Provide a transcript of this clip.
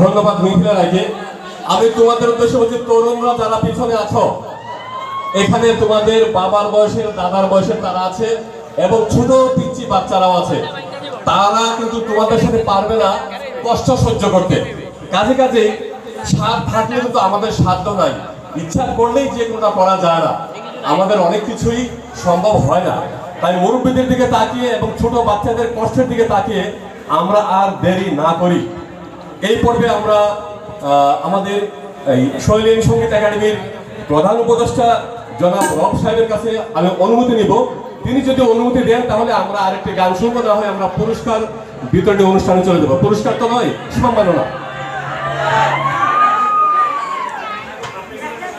ধন্যবাদ মিথিলা রায়কে। আমি তোমাদের উদ্দেশ্যে বলছি, তরুণরা যারা পিছনে আছো, এখানে তোমাদের বাবার বয়সের, দাদার বয়সের তারা আছে এবং ছোট পিচ্চি বাচ্চারাও আছে। তারা কিন্তু তোমাদের সাথে পারবে না কষ্ট সহ্য করতে। কাজে কাজে সাধ থাকলে কিন্তু আমাদের সাধ্য নাই, ইচ্ছা করলেই যে কোনটা করা যায় না, আমাদের অনেক কিছুই সম্ভব হয় না। তাই মুরব্বীদের দিকে তাকিয়ে এবং ছোট বাচ্চাদের কষ্টের দিকে তাকিয়ে আমরা আর দেরি না করি। এই পর্বে আমরা আমাদের এই শৈলীন সঙ্গীত একাডেমির প্রধান উপদেষ্টা জনাব রব সাহেবের কাছে আমি অনুমতি নিব। তিনি যদি অনুমতি দেন তাহলে আমরা আরেকটি গান শুনবো, না হয় আমরা পুরস্কার বিতরণী অনুষ্ঠানে চলে যাব। পুরস্কার তো নয়, সম্মাননা।